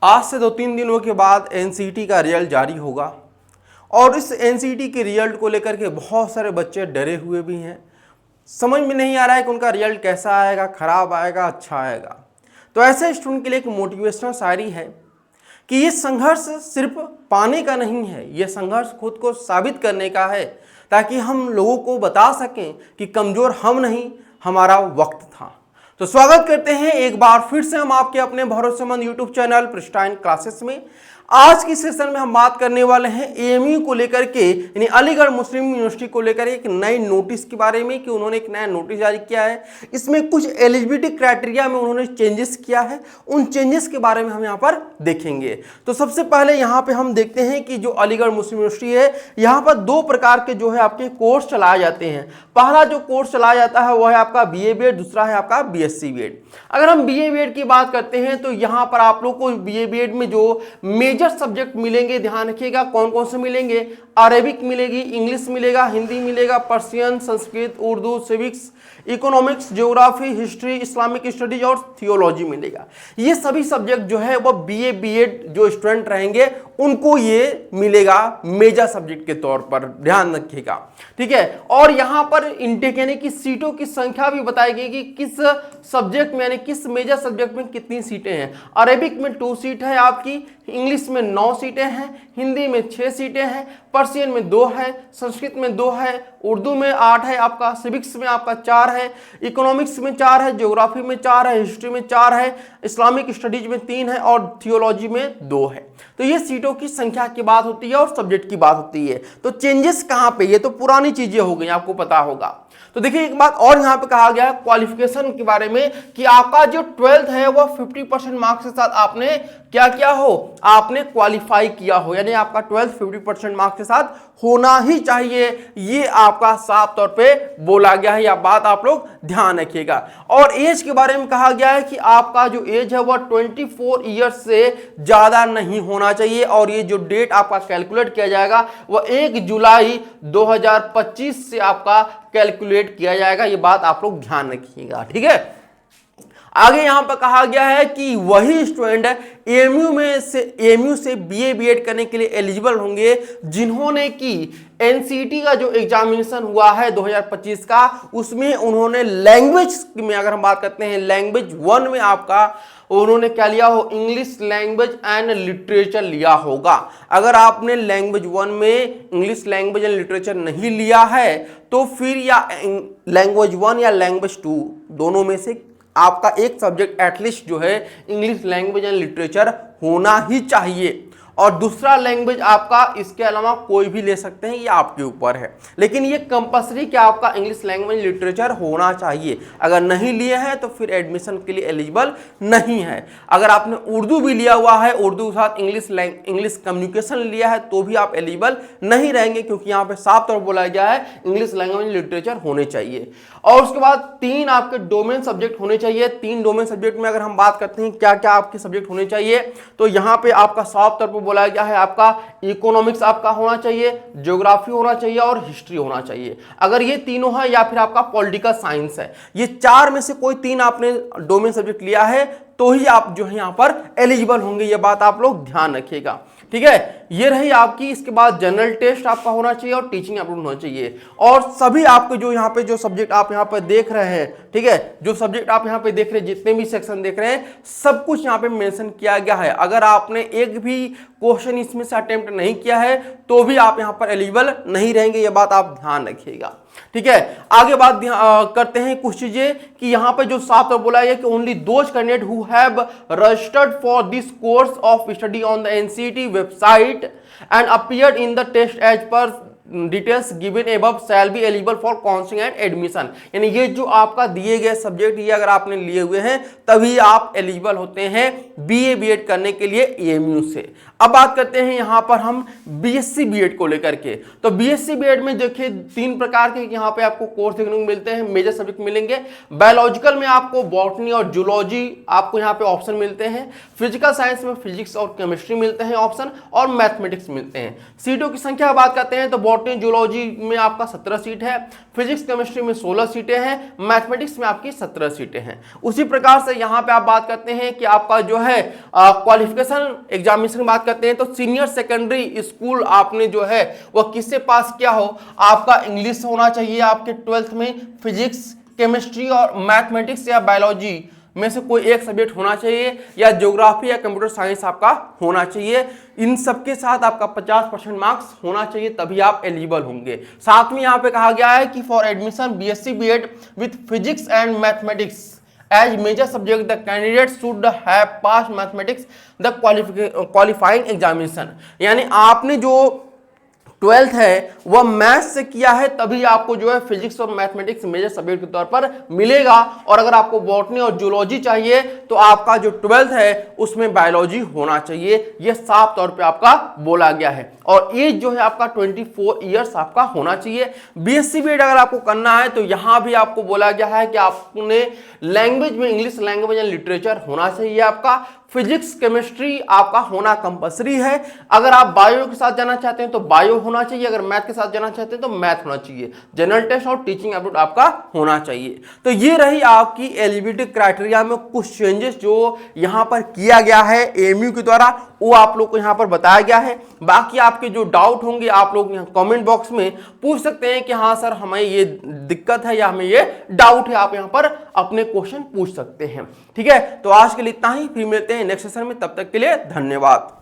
आज से 2-3 दिनों के बाद एनसीईटी का रिजल्ट जारी होगा और इस एनसीईटी के रिजल्ट को लेकर के बहुत सारे बच्चे डरे हुए भी हैं। समझ में नहीं आ रहा है कि उनका रिजल्ट कैसा आएगा, खराब आएगा, अच्छा आएगा। तो ऐसे स्टूडेंट के लिए एक मोटिवेशनल शायरी है कि ये संघर्ष सिर्फ पाने का नहीं है, ये संघर्ष खुद को साबित करने का है, ताकि हम लोगों को बता सकें कि कमज़ोर हम नहीं, हमारा वक्त था। तो स्वागत करते हैं एक बार फिर से हम आपके अपने भरोसेमंद यूट्यूब चैनल प्रिस्टाइन क्लासेस में। आज की सेशन में हम बात करने वाले हैं एएमयू को लेकर के, यानी अलीगढ़ मुस्लिम यूनिवर्सिटी को लेकर एक नई नोटिस के बारे में कि उन्होंने एक नया नोटिस जारी किया है। इसमें कुछ एलिजिबिलिटी क्राइटेरिया में उन्होंने चेंजेस किया है, उन चेंजेस के बारे में हम यहाँ पर देखेंगे। तो सबसे पहले यहाँ पे हम देखते हैं कि जो अलीगढ़ मुस्लिम यूनिवर्सिटी है, यहाँ पर दो प्रकार के जो है आपके कोर्स चलाए जाते हैं। पहला जो कोर्स चलाया जाता है वह है आपका बीए बीएड, दूसरा है आपका बीएससी बीएड। अगर हम बीए बीएड की बात करते हैं तो यहाँ पर आप लोग को बीए बीएड में जो मेजर सब्जेक्ट मिलेंगे, ध्यान रखिएगा कौन कौन से मिलेंगे। अरेबिक मिलेगी, इंग्लिश मिलेगा, हिंदी मिलेगा, Persian, Sanskrit, Urdu, civics, economics, geography, history, Islamic studies और थियोलॉजी मिलेगा। ये सभी सब्जेक्ट जो है वो बीए बीएड जो स्टूडेंट रहेंगे उनको ये मिलेगा मेजर सब्जेक्ट के तौर पर, ध्यान रखिएगा, ठीक है। और यहाँ पर इंटेक यानी कि सीटों की संख्या भी बताई गई कि किस सब्जेक्ट में यानी किस मेजर सब्जेक्ट में कितनी सीटें हैं। अरेबिक में 2 सीट है आपकी, इंग्लिश में 9 सीटें हैं, हिंदी में 6 सीटें हैं, पर्शियन में 2 है, संस्कृत में 2 है, उर्दू में 8 है आपका, सिविक्स में आपका 4 है, इकोनॉमिक्स में 4 है, ज्योग्राफी में 4 है, हिस्ट्री में 4 है, इस्लामिक स्टडीज में 3 है और थियोलॉजी में 2 है। तो ये सीटों की संख्या की बात होती है और सब्जेक्ट की बात होती है। तो चेंजेस कहाँ पे, ये तो पुरानी चीजें हो गई, आपको पता होगा। तो देखिए एक बात और यहाँ पे कहा गया है क्वालिफिकेशन के बारे में कि आपका जो 12th है वो 50% मार्क्स के साथ आपने क्या किया हो, आपने क्वालिफाई किया हो, यानी आपका 12th 50% मार्क्स के साथ होना ही चाहिए। ये आपका साफ तौर पे बोला गया है, यह बात आप लोग ध्यान रखिएगा। और एज के बारे में कहा गया है कि आपका जो एज है वह 24 ईयर्स से ज्यादा नहीं होना चाहिए और ये जो डेट आपका कैलकुलेट किया जाएगा वह 1 जुलाई 2025 से आपका कैलकुलेट किया जाएगा। ये बात आप लोग ध्यान रखिएगा, ठीक है। आगे यहां पर कहा गया है कि वही स्टूडेंट एएमयू से बीए बीएड करने के लिए एलिजिबल होंगे जिन्होंने की एनसीईटी का जो एग्जामिनेशन हुआ है 2025 का, उसमें उन्होंने लैंग्वेज में, अगर हम बात करते हैं लैंग्वेज 1 में आपका उन्होंने क्या लिया हो, इंग्लिश लैंग्वेज एंड लिटरेचर लिया होगा। अगर आपने लैंग्वेज 1 में इंग्लिश लैंग्वेज एंड लिटरेचर नहीं लिया है तो फिर या लैंग्वेज 1 या लैंग्वेज 2 दोनों में से आपका एक सब्जेक्ट एटलीस्ट जो है इंग्लिश लैंग्वेज एंड लिटरेचर होना ही चाहिए। और दूसरा लैंग्वेज आपका इसके अलावा कोई भी ले सकते हैं, ये आपके ऊपर है, लेकिन ये कंपलसरी कि आपका इंग्लिश लैंग्वेज लिटरेचर होना चाहिए। अगर नहीं लिए हैं तो फिर एडमिशन के लिए एलिजिबल नहीं है। अगर आपने उर्दू भी लिया हुआ है, उर्दू के साथ इंग्लिश कम्युनिकेशन लिया है तो भी आप एलिजिबल नहीं रहेंगे, क्योंकि यहाँ पे साफ तौर पर बोला गया है इंग्लिश लैंग्वेज लिटरेचर होने चाहिए। और उसके बाद 3 आपके डोमेन सब्जेक्ट होने चाहिए। 3 डोमेन सब्जेक्ट में अगर हम बात करते हैं क्या क्या आपके सब्जेक्ट होने चाहिए, तो यहाँ पे आपका साफ तौर पर बोला गया है आपका इकोनॉमिक्स आपका होना चाहिए, ज्योग्राफी होना चाहिए और हिस्ट्री होना चाहिए। अगर ये तीनों है या फिर आपका पॉलिटिकल साइंस है, ये 4 में से कोई 3 आपने डोमेन सब्जेक्ट लिया है तो ही आप जो है यहाँ पर एलिजिबल होंगे। ये बात आप लोग ध्यान रखिएगा, ठीक है। ये रही आपकी। इसके बाद जनरल टेस्ट आपका होना चाहिए और टीचिंग एप्टीट्यूड होना चाहिए। और सभी आपके जो यहाँ पे जो सब्जेक्ट आप यहाँ पे देख रहे हैं, ठीक है, जो सब्जेक्ट आप यहाँ पे देख रहे हैं, जितने भी सेक्शन देख रहे हैं, सब कुछ यहाँ पे मेंशन किया गया है। अगर आपने एक भी क्वेश्चन इसमें से अटेम्प्ट नहीं किया है तो भी आप यहाँ पर एलिजिबल नहीं रहेंगे, ये बात आप ध्यान रखिएगा, ठीक है। आगे बात करते हैं कुछ चीजें कि यहाँ पे जो साफ तौर बोला है कि only those candidate who have registered for this course of study on the NCET website and appeared in the test as per details given above shall be eligible for counselling and admission. यानी ये जो आपका दिए गए subject ये अगर आपने लिए हुए हैं तभी आप एलिजिबल होते हैं बीए बीएड करने के लिए एएमयू से। अब बात करते हैं यहाँ पर हम बीएससी बीएड को लेकर के। तो बीएससी बीएड में देखिए 3 प्रकार के यहाँ पे आपको कोर्स देखने को मिलते हैं, मेजर सब्जेक्ट मिलेंगे। बायोलॉजिकल में आपको बॉटनी और जूलॉजी आपको यहाँ पे ऑप्शन मिलते हैं। फिजिकल साइंस में फिजिक्स और केमिस्ट्री मिलते हैं ऑप्शन, और मैथमेटिक्स मिलते हैं। सीटों की संख्या बात करते हैं तो बॉटनी जूलॉजी में आपका 17 सीट है, फिजिक्स केमिस्ट्री में 16 सीटें हैं, मैथमेटिक्स में आपकी 17 सीटें हैं। उसी प्रकार से यहाँ पे आप बात करते हैं कि आपका जो है क्वालिफिकेशन एग्जामिनेशन बात करते हैं तो सीनियर सेकेंडरी स्कूल आपने जो है वह किससे पास किया हो, आपका इंग्लिश होना चाहिए आपके 12th में, फिजिक्स केमिस्ट्री और मैथमेटिक्स या बायोलॉजी में से कोई एक सब्जेक्ट होना चाहिए, या ज्योग्राफी या कंप्यूटर साइंस आपका होना चाहिए। इन सब के साथ आपका 50% मार्क्स होना चाहिए, तभी आप एलिजिबल होंगे। साथ में यहाँ पे कहा गया है कि for admission BSc BEd with physics and mathematics as major subject the candidate should have pass mathematics the qualifying examination. यानी आपने जो 12th है वह मैथ्स से किया है, तभी आपको जो है फिजिक्स और मैथमेटिक्स मेजर सब्जेक्ट के तौर पर मिलेगा। और अगर आपको बॉटनी और जूलॉजी चाहिए तो आपका जो 12th है उसमें बायोलॉजी होना चाहिए, यह साफ तौर पे आपका बोला गया है। और एज जो है आपका 24 ईयर्स आपका होना चाहिए। बीएससी बीएड अगर आपको करना है तो यहां भी आपको बोला गया है कि आपने लैंग्वेज में इंग्लिश लैंग्वेज एंड लिटरेचर होना चाहिए, आपका फिजिक्स केमिस्ट्री आपका होना कंपलसरी है। अगर आप बायो के साथ जाना चाहते हैं तो बायो होना चाहिए, अगर मैथ के साथ जाना चाहते हैं तो मैथ होना चाहिए। जनरल टेस्ट और टीचिंग एप्टीट्यूड आपका होना चाहिए। तो ये रही आपकी एलिजिबिलिटी क्राइटेरिया में कुछ चेंजेस जो यहां पर किया गया है एएमयू के द्वारा, वो आप लोग को यहां पर बताया गया है। बाकी आपके जो डाउट होंगे आप लोग यहाँ कमेंट बॉक्स में पूछ सकते हैं कि हाँ सर हमें ये दिक्कत है या हमें ये डाउट है, आप यहाँ पर अपने क्वेश्चन पूछ सकते हैं। ठीक है, तो आज के लिए इतना ही, फिर मिलते हैं नेक्स्ट सेशन में, तब तक के लिए धन्यवाद।